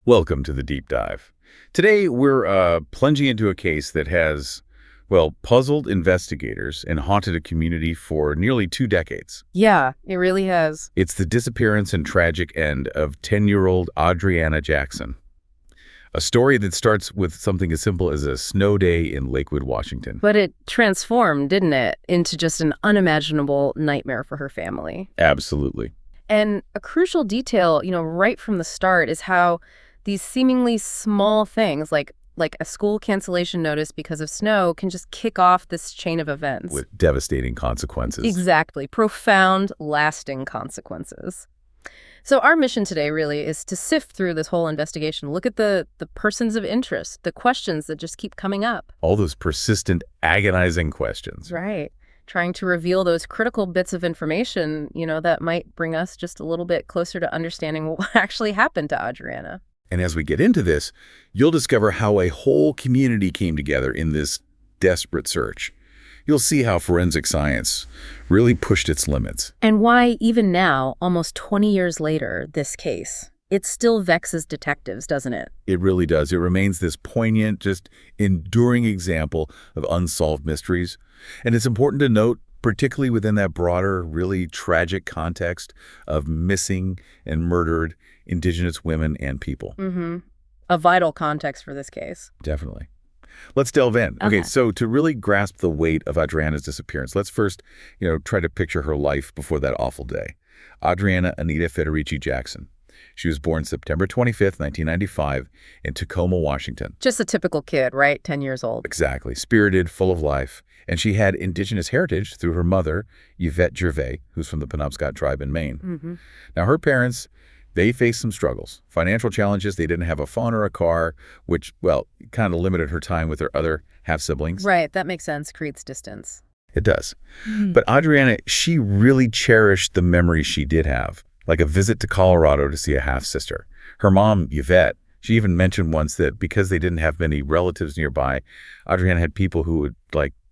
Welcome to the Deep Dive. Today, we're plunging into a case that has, well, puzzled investigators and haunted a community for nearly 2 decades. Yeah, it really has. It's the disappearance and tragic end of 10-year-old Adre-Anna Jackson. A story that starts with something as simple as a snow day in Lakewood, Washington. But it transformed, didn't it, into just an unimaginable nightmare for her family. Absolutely. And a crucial detail, right from the start is how these seemingly small things, like a school cancellation notice because of snow, can just kick off this chain of events. With devastating consequences. Exactly. Profound, lasting consequences. So our mission today really is to sift through this whole investigation, look at the persons of interest, the questions that just keep coming up. All those persistent, agonizing questions. Right. Trying to reveal those critical bits of information, that might bring us just a little bit closer to understanding what actually happened to Adre-Anna. And as we get into this, you'll discover how a whole community came together in this desperate search. You'll see how forensic science really pushed its limits. And why, even now, almost 20 years later, this case, it still vexes detectives, doesn't it? It really does. It remains this poignant, just enduring example of unsolved mysteries. And it's important to note, particularly within that broader, really tragic context of missing and murdered Indigenous women and people. Mm-hmm. A vital context for this case. Definitely. Let's delve in. Okay, so to really grasp the weight of Adre-Anna's disappearance, let's first, try to picture her life before that awful day. Adre-Anna Anita Federici Jackson. She was born September 25th, 1995, in Tacoma, Washington. Just a typical kid, right? 10 years old. Exactly. Spirited, full of life. And she had Indigenous heritage through her mother, Yvette Gervais, who's from the Penobscot tribe in Maine. Mm-hmm. Now, her parents, they faced some struggles. Financial challenges. They didn't have a phone or a car, which, well, kind of limited her time with her other half-siblings. Right. That makes sense. Creates distance. It does. But Adre-Anna, she really cherished the memories she did have, like a visit to Colorado to see a half-sister. Her mom, Yvette, she even mentioned once that because they didn't have many relatives nearby, Adre-Anna had people who would,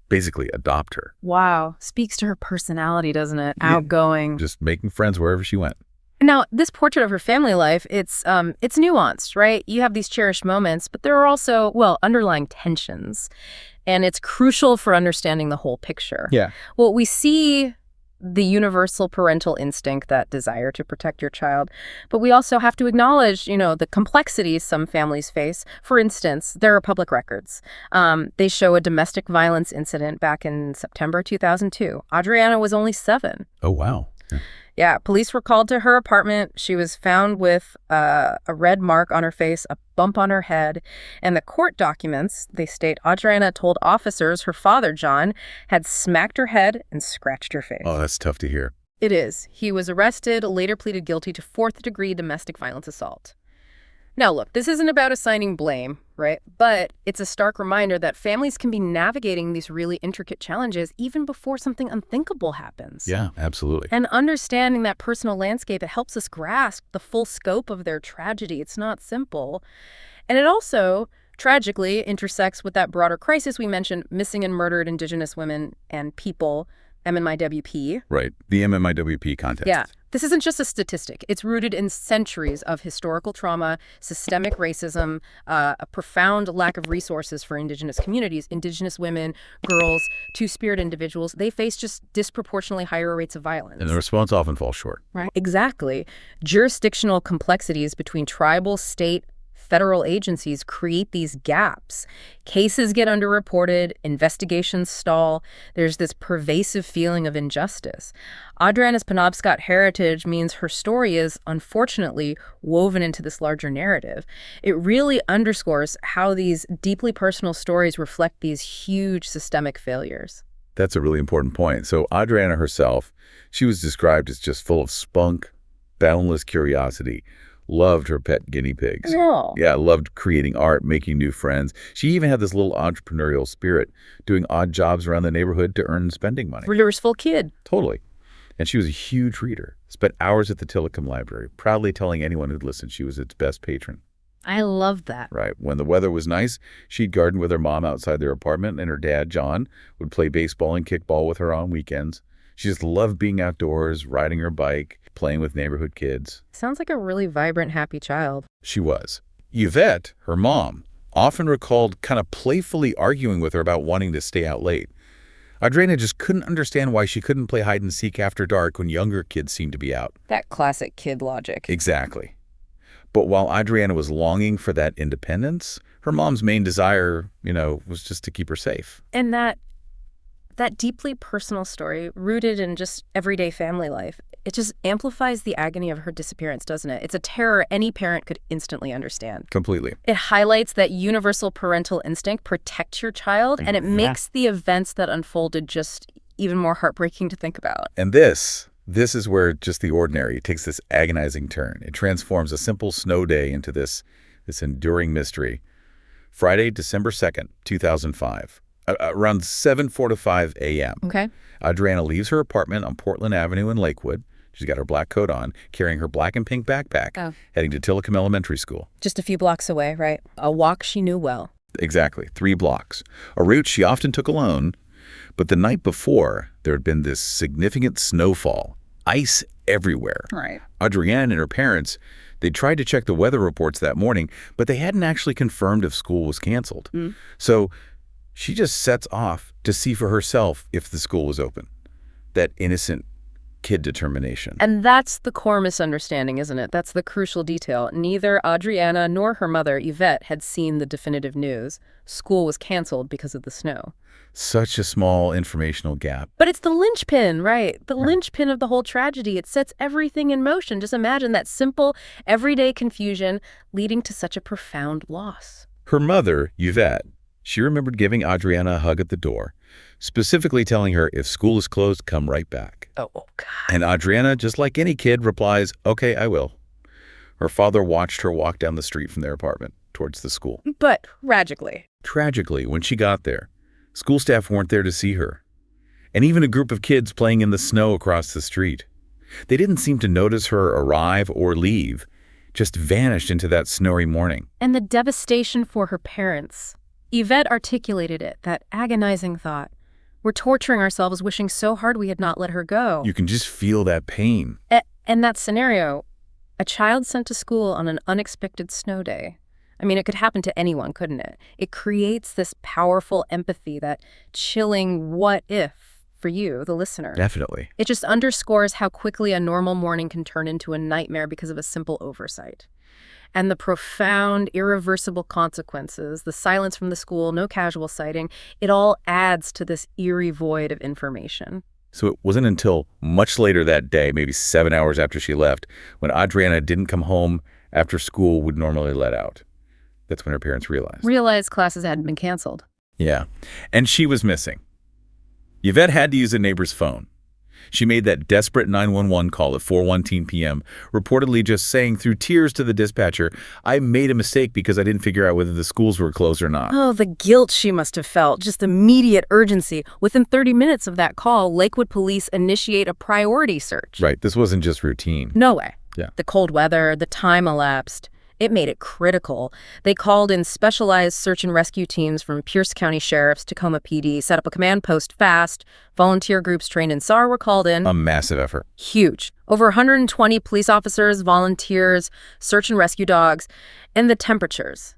basically adopt her. Wow. Speaks to her personality, doesn't it? Outgoing. Just making friends wherever she went. Now, this portrait of her family life, it's nuanced, right? You have these cherished moments, but there are also, underlying tensions. And it's crucial for understanding the whole picture. Yeah. Well, we see the universal parental instinct, that desire to protect your child. But we also have to acknowledge, the complexities some families face. For instance, there are public records. They show a domestic violence incident back in September 2002. Adre-Anna was only 7. Oh, wow. Yeah, police were called to her apartment. She was found with a red mark on her face, a bump on her head. And the court documents, they state Adre-Anna told officers her father, John, had smacked her head and scratched her face. Oh, that's tough to hear. It is. He was arrested, later pleaded guilty to 4th-degree domestic violence assault. Now, look, this isn't about assigning blame, right? But it's a stark reminder that families can be navigating these really intricate challenges even before something unthinkable happens. Yeah, absolutely. And understanding that personal landscape, it helps us grasp the full scope of their tragedy. It's not simple. And it also, tragically, intersects with that broader crisis we mentioned, missing and murdered Indigenous women and people, MMIWP. Right, the MMIWP context. Yeah. This isn't just a statistic. It's rooted in centuries of historical trauma, systemic racism, a profound lack of resources for Indigenous communities. Indigenous women, girls, Two-Spirit individuals, they face just disproportionately higher rates of violence. And the response often falls short. Right. Exactly. Jurisdictional complexities between tribal, state, federal agencies create these gaps. Cases get underreported, investigations stall. There's this pervasive feeling of injustice. Adre-Anna's Penobscot heritage means her story is, unfortunately, woven into this larger narrative. It really underscores how these deeply personal stories reflect these huge systemic failures. That's a really important point. So Adre-Anna herself, she was described as just full of spunk, boundless curiosity. Loved her pet guinea pigs. No. Yeah, loved creating art, making new friends. She even had this little entrepreneurial spirit, doing odd jobs around the neighborhood to earn spending money. Resourceful kid. Totally. And she was a huge reader. Spent hours at the Tillicum Library, proudly telling anyone who'd listen she was its best patron. I love that. Right. When the weather was nice, she'd garden with her mom outside their apartment, and her dad, John, would play baseball and kickball with her on weekends. She just loved being outdoors, riding her bike, playing with neighborhood kids. Sounds like a really vibrant, happy child. She was. Yvette, her mom, often recalled kind of playfully arguing with her about wanting to stay out late. Adre-Anna just couldn't understand why she couldn't play hide and seek after dark when younger kids seemed to be out. That classic kid logic. Exactly. But while Adre-Anna was longing for that independence, her mom's main desire, was just to keep her safe. And that deeply personal story, rooted in just everyday family life, it just amplifies the agony of her disappearance, doesn't it? It's a terror any parent could instantly understand. Completely. It highlights that universal parental instinct, protect your child, and it makes the events that unfolded just even more heartbreaking to think about. And this is where just the ordinary takes this agonizing turn. It transforms a simple snow day into this enduring mystery. Friday, December 2nd, 2005. Around 7:45 a.m. Okay. Adre-Anna leaves her apartment on Portland Avenue in Lakewood. She's got her black coat on, carrying her black and pink backpack, heading to Tillicum Elementary School. Just a few blocks away, right? A walk she knew well. Exactly, 3 blocks. A route she often took alone. But the night before, there had been this significant snowfall, ice everywhere. Right. Adre-Anna and her parents, they tried to check the weather reports that morning, but they hadn't actually confirmed if school was canceled. So she just sets off to see for herself if the school was open. That innocent kid determination. And that's the core misunderstanding, isn't it? That's the crucial detail. Neither Adre-Anna nor her mother, Yvette, had seen the definitive news. School was canceled because of the snow. Such a small informational gap. But it's the linchpin, right? The linchpin of the whole tragedy. It sets everything in motion. Just imagine that simple, everyday confusion leading to such a profound loss. Her mother, Yvette, she remembered giving Adre-Anna a hug at the door, specifically telling her, if school is closed, come right back. Oh, God. And Adre-Anna, just like any kid, replies, okay, I will. Her father watched her walk down the street from their apartment towards the school. But tragically, when she got there, school staff weren't there to see her. And even a group of kids playing in the snow across the street. They didn't seem to notice her arrive or leave, just vanished into that snowy morning. And the devastation for her parents. Yvette articulated it, that agonizing thought. We're torturing ourselves, wishing so hard we had not let her go. You can just feel that pain. And that scenario, a child sent to school on an unexpected snow day. I mean, it could happen to anyone, couldn't it? It creates this powerful empathy, that chilling what if for you, the listener. Definitely. It just underscores how quickly a normal morning can turn into a nightmare because of a simple oversight. And the profound, irreversible consequences, the silence from the school, no casual sighting, it all adds to this eerie void of information. So it wasn't until much later that day, maybe 7 hours after she left, when Adre-Anna didn't come home after school would normally let out. That's when her parents realized Classes hadn't been canceled. Yeah. And she was missing. Yvette had to use a neighbor's phone. She made that desperate 911 call at 4:17 p.m., reportedly just saying through tears to the dispatcher, I made a mistake because I didn't figure out whether the schools were closed or not. Oh, the guilt she must have felt, just immediate urgency. Within 30 minutes of that call, Lakewood police initiate a priority search. Right, this wasn't just routine. No way. Yeah. The cold weather, the time elapsed. It made it critical. They called in specialized search and rescue teams from Pierce County Sheriff's, Tacoma PD, set up a command post fast. Volunteer groups trained in SAR were called in. A massive effort. Huge. Over 120 police officers, volunteers, search and rescue dogs. And the temperatures.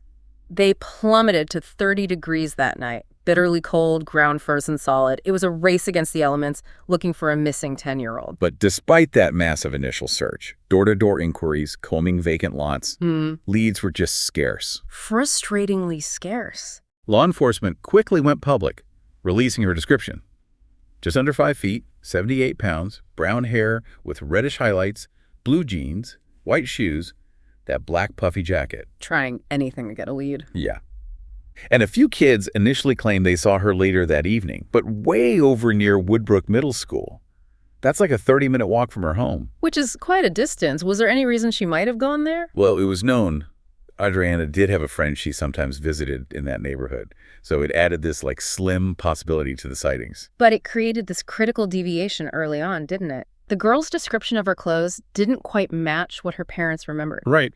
They plummeted to 30 degrees that night. Bitterly cold, ground frozen solid. It was a race against the elements, looking for a missing 10-year-old. But despite that massive initial search, door-to-door inquiries, combing vacant lots, leads were just scarce. Frustratingly scarce. Law enforcement quickly went public, releasing her description. Just under 5 feet, 78 pounds, brown hair with reddish highlights, blue jeans, white shoes, that black puffy jacket. Trying anything to get a lead. Yeah. And a few kids initially claimed they saw her later that evening, but way over near Woodbrook Middle School. That's like a 30-minute walk from her home. Which is quite a distance. Was there any reason she might have gone there? Well, it was known Adre-Anna did have a friend she sometimes visited in that neighborhood, so it added this slim possibility to the sightings. But it created this critical deviation early on, didn't it? The girl's description of her clothes didn't quite match what her parents remembered. Right.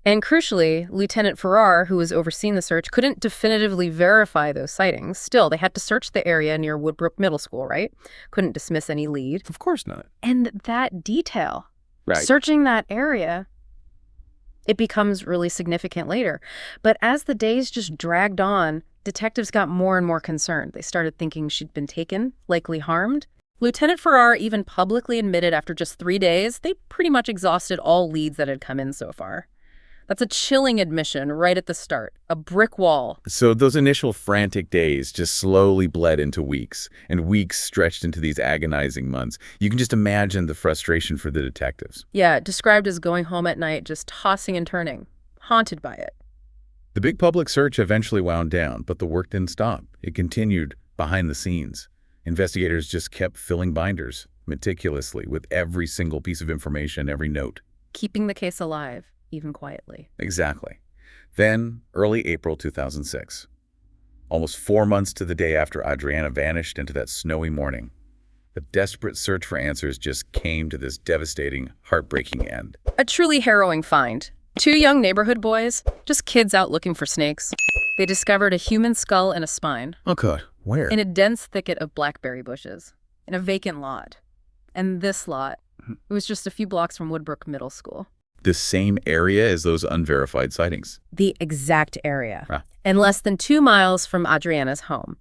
And crucially, Lieutenant Farrar, who was overseeing the search, couldn't definitively verify those sightings. Still, they had to search the area near Woodbrook Middle School, right? Couldn't dismiss any lead. Of course not. And that detail, Right. searching that area, It becomes really significant later. But as the days just dragged on, detectives got more and more concerned. They started thinking she'd been taken, likely harmed. Lieutenant Farrar even publicly admitted after just 3 days, they pretty much exhausted all leads that had come in so far. That's a chilling admission right at the start. A brick wall. So those initial frantic days just slowly bled into weeks, and weeks stretched into these agonizing months. You can just imagine the frustration for the detectives. Yeah, described as going home at night, just tossing and turning, haunted by it. The big public search eventually wound down, but the work didn't stop. It continued behind the scenes. Investigators just kept filling binders meticulously with every single piece of information, every note. Keeping the case alive, even quietly. Exactly. Then, early April 2006, almost 4 months to the day after Adre-Anna vanished into that snowy morning, the desperate search for answers just came to this devastating, heartbreaking end. A truly harrowing find. 2 young neighborhood boys, just kids out looking for snakes. They discovered a human skull and a spine. Oh, God. Where? In a dense thicket of blackberry bushes, in a vacant lot. And this lot, it was just a few blocks from Woodbrook Middle School. The same area as those unverified sightings. The exact area. Ah. And less than 2 miles from Adre-Anna's home.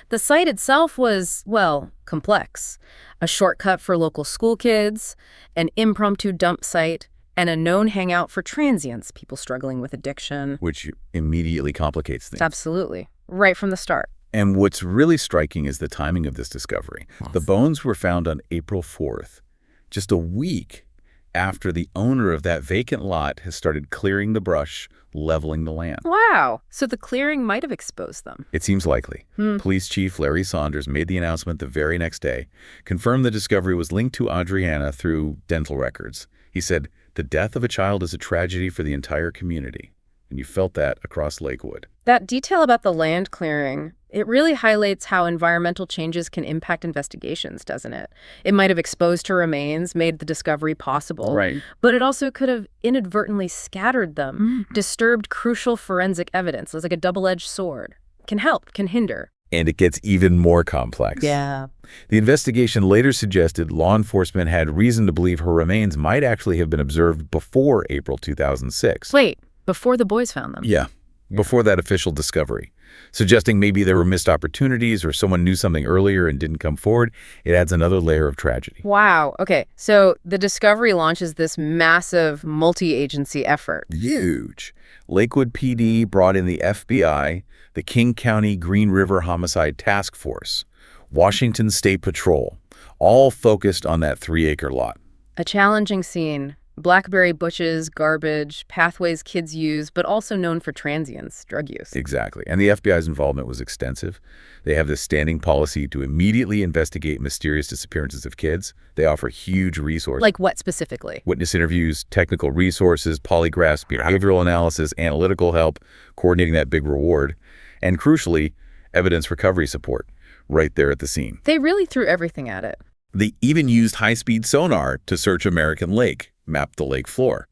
The site itself was, well, complex. A shortcut for local school kids, an impromptu dump site, and a known hangout for transients, people struggling with addiction. Which immediately complicates things. Absolutely. Right from the start. And what's really striking is the timing of this discovery. Yes. The bones were found on April 4th, just a week after the owner of that vacant lot has started clearing the brush, leveling the land. Wow. So the clearing might have exposed them. It seems likely. Police Chief Larry Saunders made the announcement the very next day, confirmed the discovery was linked to Adre-Anna through dental records. He said, "The death of a child is a tragedy for the entire community." And you felt that across Lakewood. That detail about the land clearing, it really highlights how environmental changes can impact investigations, doesn't it? It might have exposed her remains, made the discovery possible. Right. But it also could have inadvertently scattered them, disturbed crucial forensic evidence. It's like a double-edged sword. Can help, can hinder. And it gets even more complex. Yeah. The investigation later suggested law enforcement had reason to believe her remains might actually have been observed before April 2006. Wait, before the boys found them? Yeah, before that official discovery, suggesting maybe there were missed opportunities or someone knew something earlier and didn't come forward. It adds another layer of tragedy. Wow. Okay, so the discovery launches this massive multi-agency effort. Huge. Lakewood PD brought in the FBI, the King County Green River Homicide Task Force, Washington State Patrol, all focused on that 3-acre lot. A challenging scene. Blackberry bushes, garbage, pathways kids use, but also known for transients, drug use. Exactly. And the FBI's involvement was extensive. They have this standing policy to immediately investigate mysterious disappearances of kids. They offer huge resources. Like what specifically? Witness interviews, technical resources, polygraphs, behavioral analysis, analytical help, coordinating that big reward, and crucially, evidence recovery support right there at the scene. They really threw everything at it. They even used high-speed sonar to search American Lake, mapped the lake floor.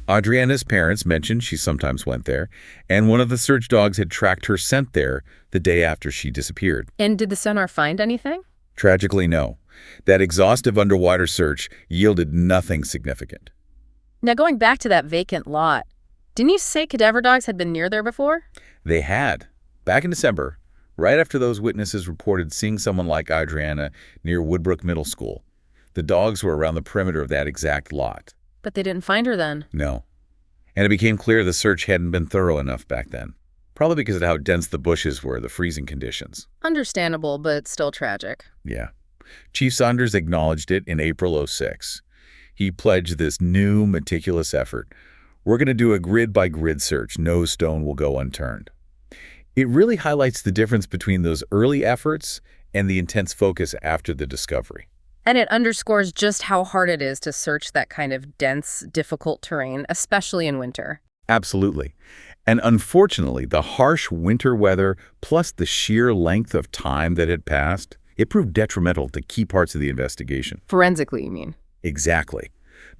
Adre-Anna's parents mentioned she sometimes went there, and one of the search dogs had tracked her scent there the day after she disappeared. And did the sonar find anything? Tragically, no. That exhaustive underwater search yielded nothing significant. Now going back to that vacant lot, didn't you say cadaver dogs had been near there before? They had. Back in December, right after those witnesses reported seeing someone like Adre-Anna near Woodbrook Middle School, the dogs were around the perimeter of that exact lot. But they didn't find her then. No. And it became clear the search hadn't been thorough enough back then. Probably because of how dense the bushes were, the freezing conditions. Understandable, but still tragic. Yeah. Chief Saunders acknowledged it in April '06. He pledged this new, meticulous effort. We're going to do a grid-by-grid search. No stone will go unturned. It really highlights the difference between those early efforts and the intense focus after the discovery. And it underscores just how hard it is to search that kind of dense, difficult terrain, especially in winter. Absolutely. And unfortunately, the harsh winter weather plus the sheer length of time that had passed, it proved detrimental to key parts of the investigation. Forensically, you mean? Exactly.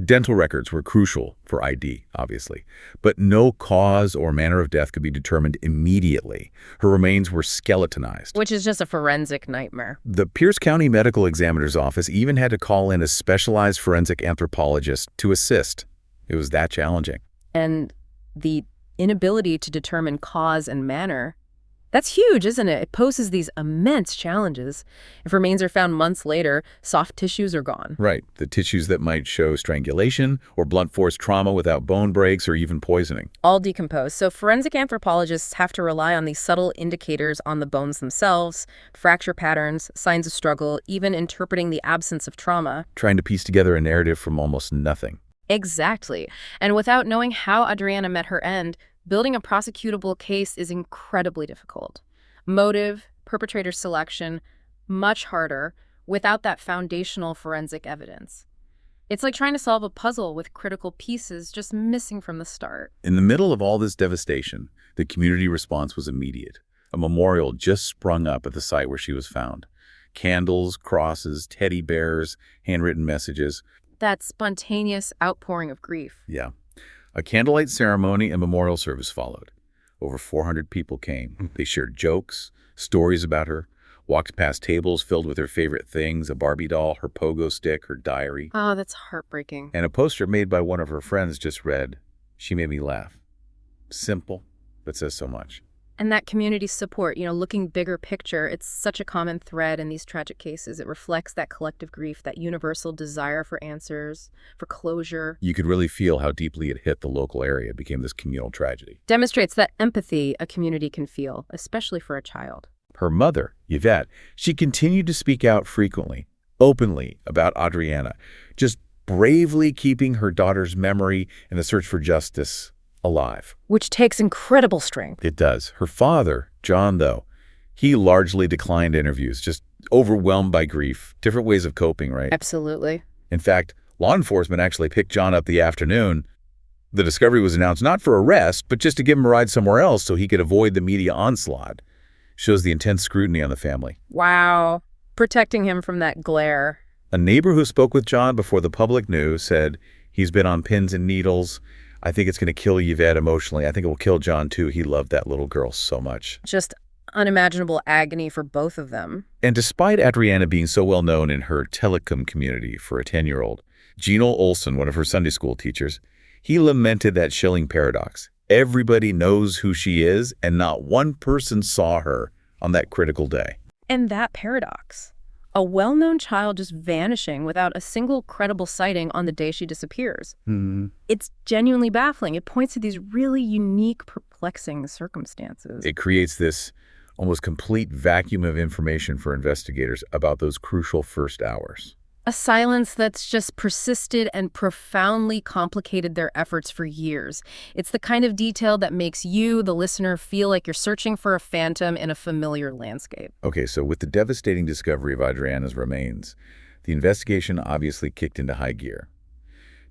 Dental records were crucial for ID, obviously, but no cause or manner of death could be determined immediately. Her remains were skeletonized. Which is just a forensic nightmare. The Pierce County Medical Examiner's Office even had to call in a specialized forensic anthropologist to assist. It was that challenging. And the inability to determine cause and manner, that's huge, isn't it? It poses these immense challenges. If remains are found months later, soft tissues are gone. Right. The tissues that might show strangulation or blunt force trauma without bone breaks or even poisoning. All decomposed. So forensic anthropologists have to rely on these subtle indicators on the bones themselves, fracture patterns, signs of struggle, even interpreting the absence of trauma. Trying to piece together a narrative from almost nothing. Exactly. And without knowing how Adre-Anna met her end, building a prosecutable case is incredibly difficult. Motive, perpetrator selection, much harder without that foundational forensic evidence. It's like trying to solve a puzzle with critical pieces just missing from the start. In the middle of all this devastation, the community response was immediate. A memorial just sprung up at the site where she was found. Candles, crosses, teddy bears, handwritten messages. That spontaneous outpouring of grief. Yeah. A candlelight ceremony and memorial service followed. Over 400 people came. They shared jokes, stories about her, walked past tables filled with her favorite things, a Barbie doll, her pogo stick, her diary. Oh, that's heartbreaking. And a poster made by one of her friends just read, "She made me laugh." Simple, but says so much. And that community support, looking bigger picture, it's such a common thread in these tragic cases. It reflects that collective grief, that universal desire for answers, for closure. You could really feel how deeply it hit the local area. It became this communal tragedy. Demonstrates that empathy a community can feel, especially for a child. Her mother, Yvette, she continued to speak out frequently, openly about Adre-Anna, just bravely keeping her daughter's memory and the search for justice alive. Which takes incredible strength. It does. Her father, John, though, he largely declined interviews, just overwhelmed by grief. Different ways of coping, right? Absolutely. In fact, law enforcement actually picked John up the afternoon. The discovery was announced not for arrest, but just to give him a ride somewhere else so he could avoid the media onslaught. Shows the intense scrutiny on the family. Wow. Protecting him from that glare. A neighbor who spoke with John before the public knew said, "He's been on pins and needles. I think it's going to kill Yvette emotionally. I think it will kill John, too. He loved that little girl so much." Just unimaginable agony for both of them. And despite Adre-Anna being so well known in her telecom community for a 10-year-old, Gino Olson, one of her Sunday school teachers, he lamented that chilling paradox. Everybody knows who she is, and not one person saw her on that critical day. And that paradox. A well-known child just vanishing without a single credible sighting on the day she disappears. It's genuinely baffling. It points to these really unique, perplexing circumstances. It creates this almost complete vacuum of information for investigators about those crucial first hours. A silence that's just persisted and profoundly complicated their efforts for years. It's the kind of detail that makes you, the listener, feel like you're searching for a phantom in a familiar landscape. Okay, so with the devastating discovery of Adre-Anna's remains, the investigation obviously kicked into high gear.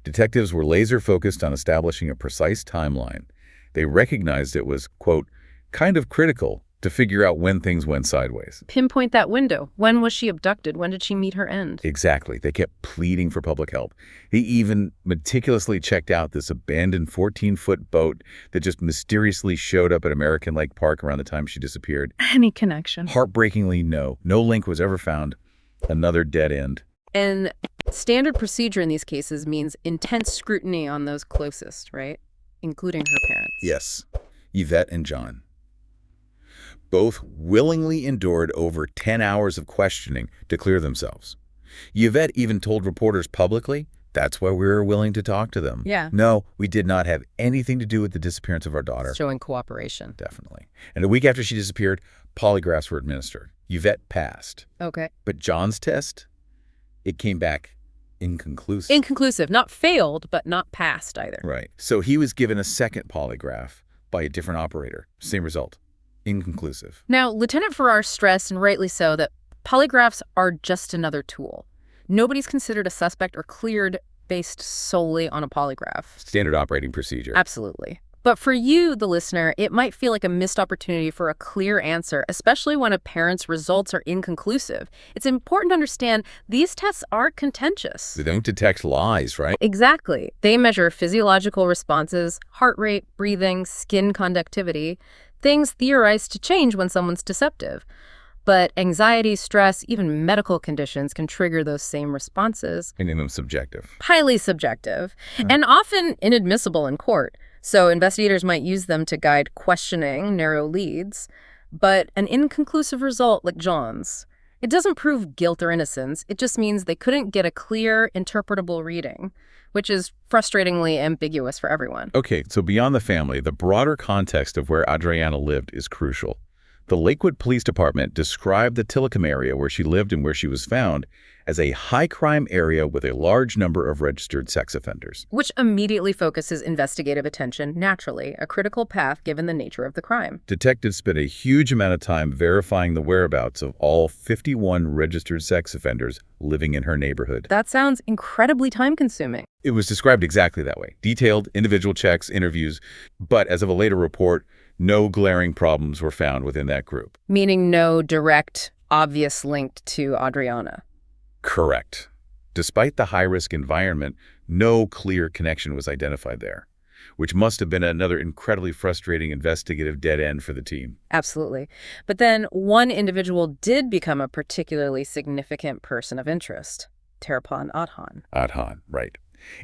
Detectives were laser-focused on establishing a precise timeline. They recognized it was, quote, kind of critical to figure out when things went sideways. Pinpoint that window. When was she abducted? When did she meet her end? Exactly. They kept pleading for public help. They even meticulously checked out this abandoned 14-foot boat that just mysteriously showed up at American Lake Park around the time she disappeared. Any connection? Heartbreakingly, no. No link was ever found. Another dead end. And standard procedure in these cases means intense scrutiny on those closest, right? Including her parents. Yes. Yvette and John. Both willingly endured over 10 hours of questioning to clear themselves. Yvette even told reporters publicly, "That's why we were willing to talk to them. Yeah. No, we did not have anything to do with the disappearance of our daughter." Showing cooperation. Definitely. And a week after she disappeared, polygraphs were administered. Yvette passed. Okay. But John's test, it came back inconclusive. Inconclusive. Not failed, but not passed either. Right. So he was given a second polygraph by a different operator. Same result. Inconclusive. Now, Lieutenant Farrar stressed, and rightly so, that polygraphs are just another tool. Nobody's considered a suspect or cleared based solely on a polygraph. Standard operating procedure. Absolutely. But for you, the listener, it might feel like a missed opportunity for a clear answer, especially when a parent's results are inconclusive. It's important to understand these tests are contentious. They don't detect lies, right? Exactly. They measure physiological responses, heart rate, breathing, skin conductivity, things theorized to change when someone's deceptive. But anxiety, stress, even medical conditions can trigger those same responses. Making them subjective. Highly subjective, and often inadmissible in court. So investigators might use them to guide questioning, narrow leads. But an inconclusive result like John's, it doesn't prove guilt or innocence. It just means they couldn't get a clear, interpretable reading, which is frustratingly ambiguous for everyone. Okay, so beyond the family, the broader context of where Adre-Anna lived is crucial. The Lakewood Police Department described the Tillicum area where she lived and where she was found as a high-crime area with a large number of registered sex offenders. Which immediately focuses investigative attention, naturally, a critical path given the nature of the crime. Detectives spent a huge amount of time verifying the whereabouts of all 51 registered sex offenders living in her neighborhood. That sounds incredibly time-consuming. It was described exactly that way. Detailed individual checks, interviews, but as of a later report, no glaring problems were found within that group. Meaning no direct, obvious link to Adre-Anna. Correct. Despite the high-risk environment, no clear connection was identified there, which must have been another incredibly frustrating investigative dead end for the team. Absolutely. But then one individual did become a particularly significant person of interest, Terpan Adhan. Adhan, right.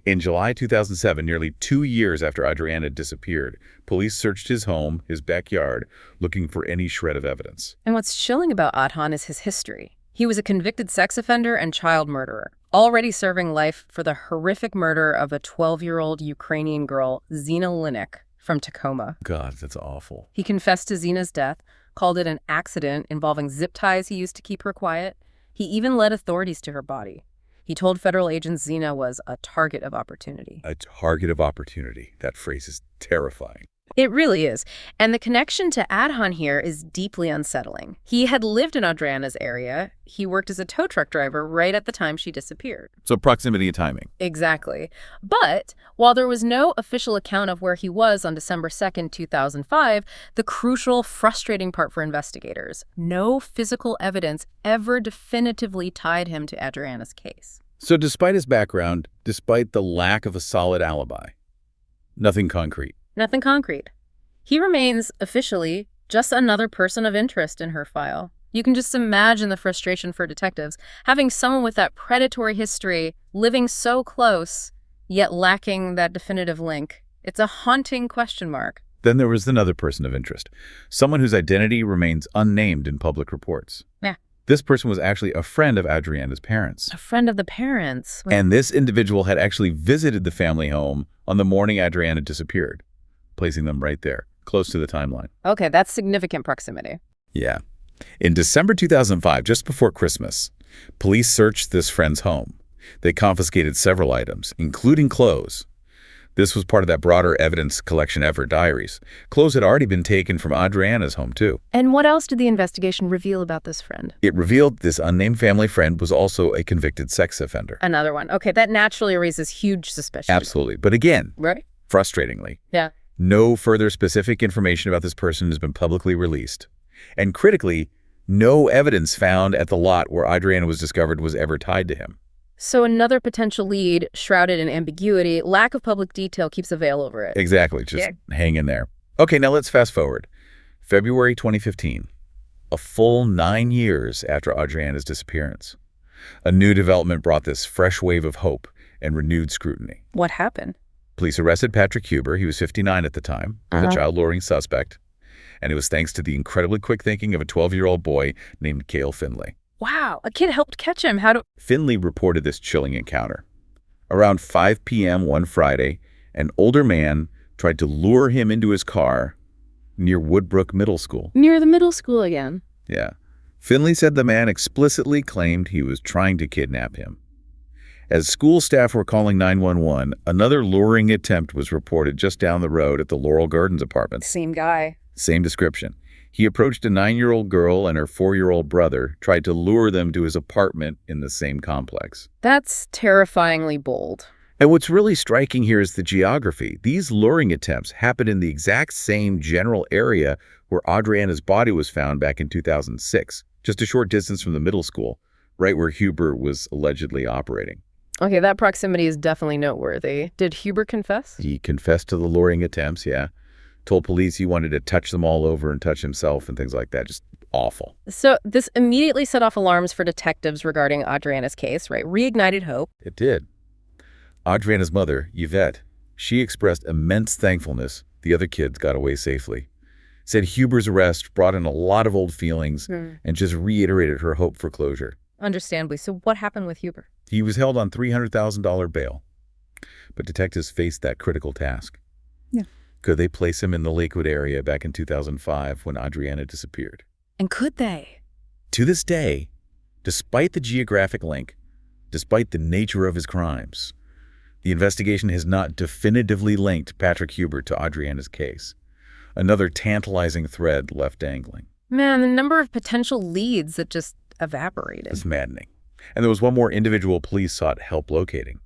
In July 2007, nearly 2 years after Adre-Anna disappeared, police searched his home, his backyard, looking for any shred of evidence. And what's chilling about Adhan is his history. He was a convicted sex offender and child murderer, already serving life for the horrific murder of a 12-year-old Ukrainian girl, Zina Linik, from Tacoma. God, that's awful. He confessed to Zina's death, called it an accident involving zip ties he used to keep her quiet. He even led authorities to her body. He told federal agents Zina was a target of opportunity. A target of opportunity. That phrase is terrifying. It really is. And the connection to Adhan here is deeply unsettling. He had lived in Adre-Anna's area. He worked as a tow truck driver right at the time she disappeared. So proximity and timing. Exactly. But while there was no official account of where he was on December 2nd, 2005, the crucial, frustrating part for investigators, no physical evidence ever definitively tied him to Adre-Anna's case. So despite his background, despite the lack of a solid alibi, nothing concrete. Nothing concrete. He remains, officially, just another person of interest in her file. You can just imagine the frustration for detectives, having someone with that predatory history, living so close, yet lacking that definitive link. It's a haunting question mark. Then there was another person of interest, someone whose identity remains unnamed in public reports. Yeah. This person was actually a friend of Adre-Anna's parents. A friend of the parents. And this individual had actually visited the family home on the morning Adre-Anna disappeared, placing them right there, close to the timeline. Okay, that's significant proximity. Yeah. In December 2005, just before Christmas, police searched this friend's home. They confiscated several items, including clothes. This was part of that broader evidence collection effort, diaries. Clothes had already been taken from Adre-Anna's home, too. And what else did the investigation reveal about this friend? It revealed this unnamed family friend was also a convicted sex offender. Another one. Okay, that naturally raises huge suspicion. Absolutely. But again, right? Frustratingly, Yeah. no further specific information about this person has been publicly released. And critically, no evidence found at the lot where Adre-Anna was discovered was ever tied to him. So another potential lead, shrouded in ambiguity, lack of public detail keeps a veil over it. Exactly. Just hang in there. Okay, now let's fast forward. February 2015, a full 9 years after Adre-Anna's disappearance. A new development brought this fresh wave of hope and renewed scrutiny. What happened? Police arrested Patrick Huber. He was 59 at the time, the child luring suspect. And it was thanks to the incredibly quick thinking of a 12-year-old boy named Cale Finley. Wow, a kid helped catch him. Finley reported this chilling encounter. Around 5 p.m. one Friday, an older man tried to lure him into his car near Woodbrook Middle School. Near the middle school again. Yeah. Finley said the man explicitly claimed he was trying to kidnap him. As school staff were calling 911, another luring attempt was reported just down the road at the Laurel Gardens apartments. Same guy. Same description. He approached a 9-year-old girl and her 4-year-old brother, tried to lure them to his apartment in the same complex. That's terrifyingly bold. And what's really striking here is the geography. These luring attempts happened in the exact same general area where Adre-Anna's body was found back in 2006, just a short distance from the middle school, right where Huber was allegedly operating. Okay, that proximity is definitely noteworthy. Did Huber confess? He confessed to the luring attempts, yeah. Told police he wanted to touch them all over and touch himself and things like that. Just awful. So this immediately set off alarms for detectives regarding Adre-Anna's case, right? Reignited hope. It did. Adre-Anna's mother, Yvette, She expressed immense thankfulness the other kids got away safely. Said Huber's arrest brought in a lot of old feelings and just reiterated her hope for closure. Understandably. So what happened with Huber? He was held on $300,000 bail. But detectives faced that critical task. Yeah. Could they place him in the Lakewood area back in 2005 when Adre-Anna disappeared? And could they? To this day, despite the geographic link, despite the nature of his crimes, the investigation has not definitively linked Patrick Huber to Adre-Anna's case. Another tantalizing thread left dangling. Man, the number of potential leads that just evaporated. It's maddening. And there was one more individual police sought help locating.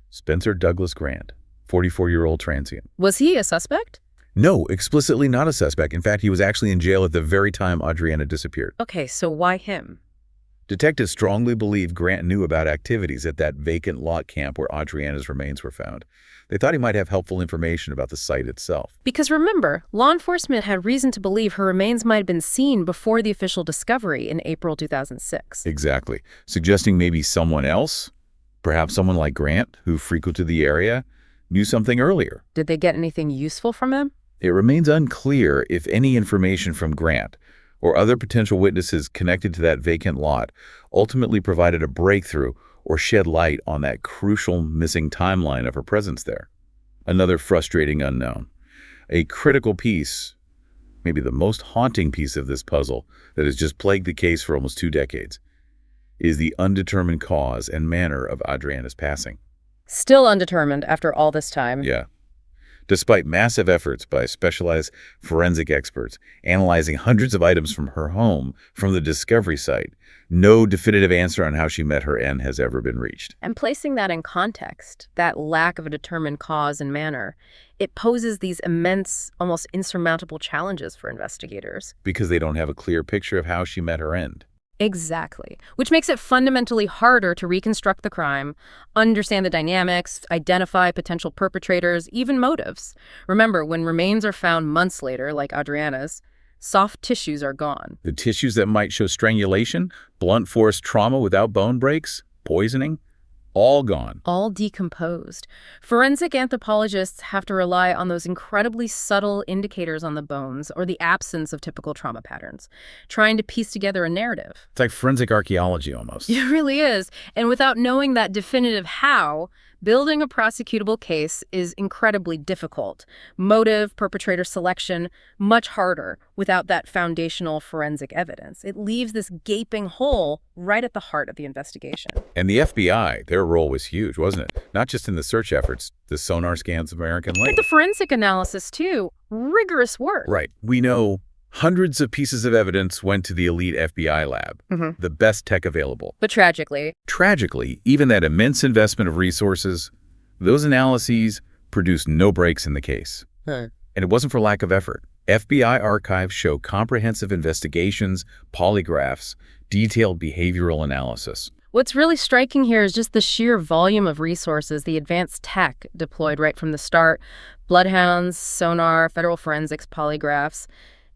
Spencer Douglas Grant, 44-year-old transient. Was he a suspect? No, explicitly not a suspect. In fact, he was actually in jail at the very time Adre-Anna disappeared. Okay, so why him? Detectives strongly believe Grant knew about activities at that vacant lot camp where Adre-Anna's remains were found. They thought he might have helpful information about the site itself. Because remember, law enforcement had reason to believe her remains might have been seen before the official discovery in April 2006. Exactly. Suggesting maybe someone else, perhaps someone like Grant, who frequented the area, knew something earlier. Did they get anything useful from him? It remains unclear if any information from Grant or other potential witnesses connected to that vacant lot ultimately provided a breakthrough or shed light on that crucial missing timeline of her presence there. Another frustrating unknown. A critical piece, maybe the most haunting piece of this puzzle that has just plagued the case for almost 2 decades, is the undetermined cause and manner of Adre-Anna's passing. Still undetermined after all this time. Yeah. Despite massive efforts by specialized forensic experts analyzing hundreds of items from her home from the discovery site, no definitive answer on how she met her end has ever been reached. And placing that in context, that lack of a determined cause and manner, it poses these immense, almost insurmountable challenges for investigators. Because they don't have a clear picture of how she met her end. Exactly. Which makes it fundamentally harder to reconstruct the crime, understand the dynamics, identify potential perpetrators, even motives. Remember, when remains are found months later, like Adre-Anna's, soft tissues are gone. The tissues that might show strangulation, blunt force trauma without bone breaks, poisoning, all gone. All decomposed. Forensic anthropologists have to rely on those incredibly subtle indicators on the bones or the absence of typical trauma patterns, trying to piece together a narrative. It's like forensic archaeology almost. It really is. And without knowing that definitive how, building a prosecutable case is incredibly difficult. Motive, perpetrator selection, much harder without that foundational forensic evidence. It leaves this gaping hole right at the heart of the investigation. And the FBI, their role was huge, wasn't it? Not just in the search efforts, the sonar scans of American Lake. But the forensic analysis, too. Rigorous work. Right. We know hundreds of pieces of evidence went to the elite FBI lab, the best tech available. But Tragically, even that immense investment of resources, those analyses produced no breaks in the case. And it wasn't for lack of effort. FBI archives show comprehensive investigations, polygraphs, detailed behavioral analysis. What's really striking here is just the sheer volume of resources, the advanced tech deployed right from the start, bloodhounds, sonar, federal forensics, polygraphs,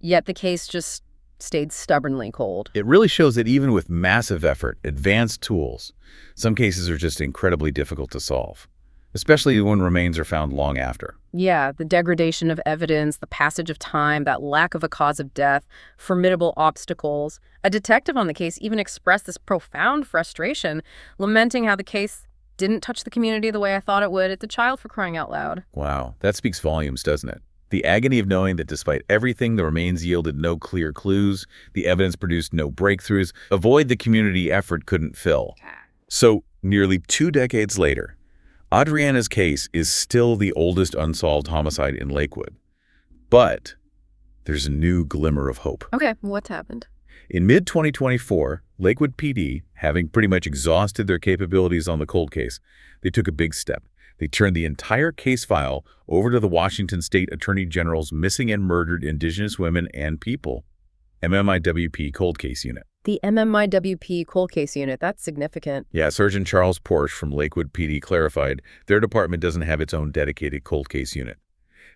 yet the case just stayed stubbornly cold. It really shows that even with massive effort, advanced tools, some cases are just incredibly difficult to solve, especially when remains are found long after. Yeah, the degradation of evidence, the passage of time, that lack of a cause of death, formidable obstacles. A detective on the case even expressed this profound frustration, lamenting how the case didn't touch the community the way I thought it would. It's a child, for crying out loud. Wow, that speaks volumes, doesn't it? The agony of knowing that despite everything, the remains yielded no clear clues, the evidence produced no breakthroughs, a void the community effort couldn't fill. So, nearly 2 decades later, Adre-Anna's case is still the oldest unsolved homicide in Lakewood. But there's a new glimmer of hope. Okay, what's happened? In mid-2024, Lakewood PD, having pretty much exhausted their capabilities on the cold case, they took a big step. They turned the entire case file over to the Washington State Attorney General's Missing and Murdered Indigenous Women and People, MMIWP Cold Case Unit. The MMIWP Cold Case Unit, that's significant. Yeah, Surgeon Charles Porsche from Lakewood PD clarified their department doesn't have its own dedicated cold case unit.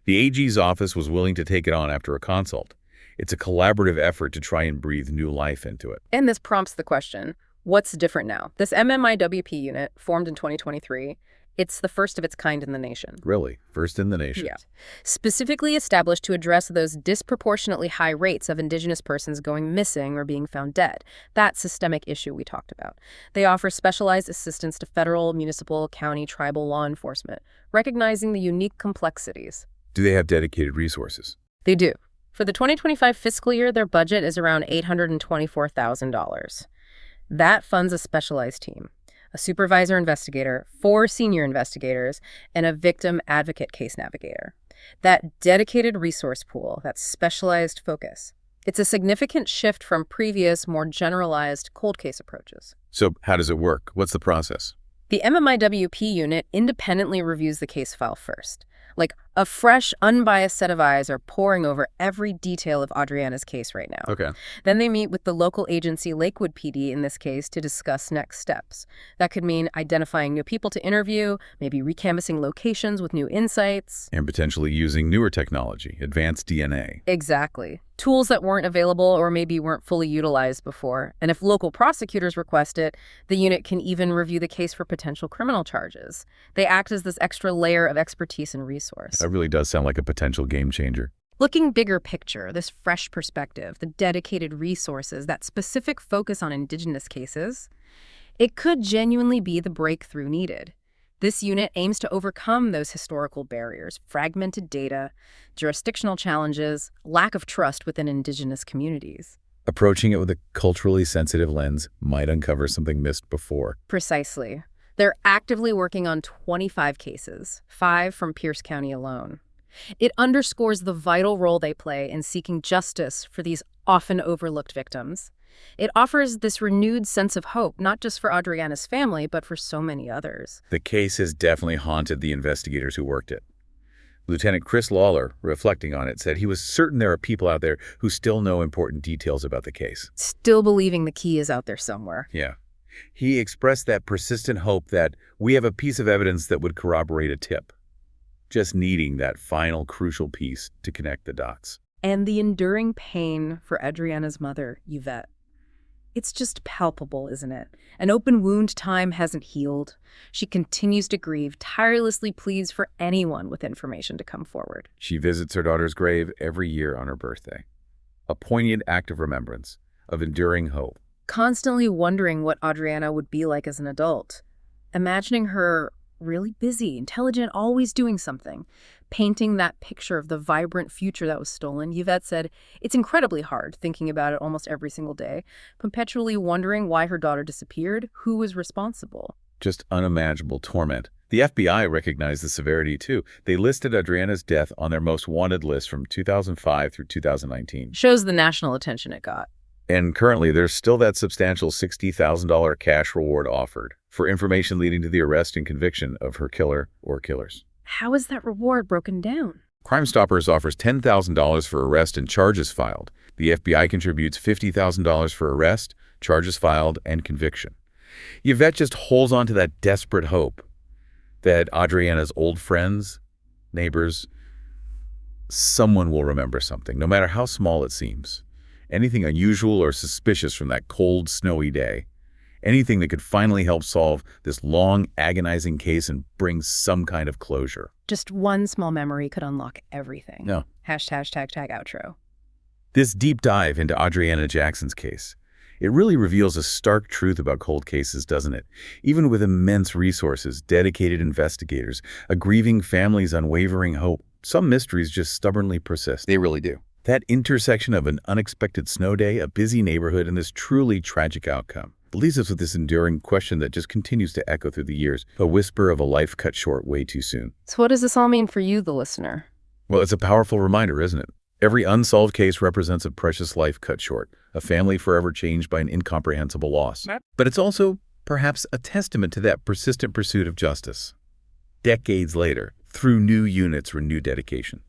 The AG's office was willing to take it on after a consult. It's a collaborative effort to try and breathe new life into it. And this prompts the question, what's different now? This MMIWP unit, formed in 2023, It's the first of its kind in the nation. Really? First in the nation? Yeah. Specifically established to address those disproportionately high rates of Indigenous persons going missing or being found dead. That systemic issue we talked about. They offer specialized assistance to federal, municipal, county, tribal law enforcement, recognizing the unique complexities. Do they have dedicated resources? They do. For the 2025 fiscal year, their budget is around $824,000. That funds a specialized team, a supervisor investigator, 4 senior investigators, and a victim advocate case navigator. That dedicated resource pool, that specialized focus, it's a significant shift from previous, more generalized cold case approaches. So how does it work? What's the process? The MMIWP unit independently reviews the case file first. Like a fresh, unbiased set of eyes are poring over every detail of Adre-Anna's case right now. Okay. Then they meet with the local agency, Lakewood PD in this case, to discuss next steps. That could mean identifying new people to interview, maybe recanvassing locations with new insights. And potentially using newer technology, advanced DNA. Exactly. Tools that weren't available or maybe weren't fully utilized before. And if local prosecutors request it, the unit can even review the case for potential criminal charges. They act as this extra layer of expertise and resource. That really does sound like a potential game changer. Looking bigger picture, this fresh perspective, the dedicated resources, that specific focus on Indigenous cases, it could genuinely be the breakthrough needed. This unit aims to overcome those historical barriers, fragmented data, jurisdictional challenges, lack of trust within Indigenous communities. Approaching it with a culturally sensitive lens might uncover something missed before. Precisely. They're actively working on 25 cases, 5 from Pierce County alone. It underscores the vital role they play in seeking justice for these often overlooked victims. It offers this renewed sense of hope, not just for Adre-Anna's family, but for so many others. The case has definitely haunted the investigators who worked it. Lieutenant Chris Lawler, reflecting on it, said he was certain there are people out there who still know important details about the case. Still believing the key is out there somewhere. Yeah. He expressed that persistent hope that we have a piece of evidence that would corroborate a tip, just needing that final crucial piece to connect the dots. And the enduring pain for Adre-Anna's mother, Yvette. It's just palpable, isn't it? An open wound time hasn't healed. She continues to grieve, tirelessly pleads for anyone with information to come forward. She visits her daughter's grave every year on her birthday. A poignant act of remembrance, of enduring hope. Constantly wondering what Adre-Anna would be like as an adult. Imagining her really busy, intelligent, always doing something. Painting that picture of the vibrant future that was stolen, Yvette said, it's incredibly hard thinking about it almost every single day, perpetually wondering why her daughter disappeared, who was responsible. Just unimaginable torment. The FBI recognized the severity, too. They listed Adre-Anna's death on their most wanted list from 2005 through 2019. Shows the national attention it got. And currently, there's still that substantial $60,000 cash reward offered for information leading to the arrest and conviction of her killer or killers. How is that reward broken down? Crime Stoppers offers $10,000 for arrest and charges filed. The FBI contributes $50,000 for arrest, charges filed, and conviction. Yvette just holds on to that desperate hope that Adre-Anna's old friends, neighbors, someone will remember something, no matter how small it seems. Anything unusual or suspicious from that cold, snowy day. Anything that could finally help solve this long, agonizing case and bring some kind of closure. Just one small memory could unlock everything. No. #outro. This deep dive into Adre-Anna Jackson's case, it really reveals a stark truth about cold cases, doesn't it? Even with immense resources, dedicated investigators, a grieving family's unwavering hope, some mysteries just stubbornly persist. They really do. That intersection of an unexpected snow day, a busy neighborhood, and this truly tragic outcome leaves us with this enduring question that just continues to echo through the years, a whisper of a life cut short way too soon. So what does this all mean for you, the listener? Well, it's a powerful reminder, isn't it? Every unsolved case represents a precious life cut short, a family forever changed by an incomprehensible loss. But it's also, perhaps, a testament to that persistent pursuit of justice. Decades later, through new units or new dedication.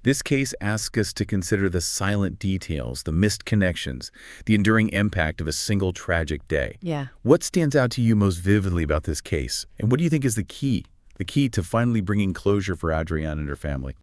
This case asks us to consider the silent details, the missed connections, the enduring impact of a single tragic day. Yeah. What stands out to you most vividly about this case? And what do you think is the key to finally bringing closure for Adre-Anna and her family?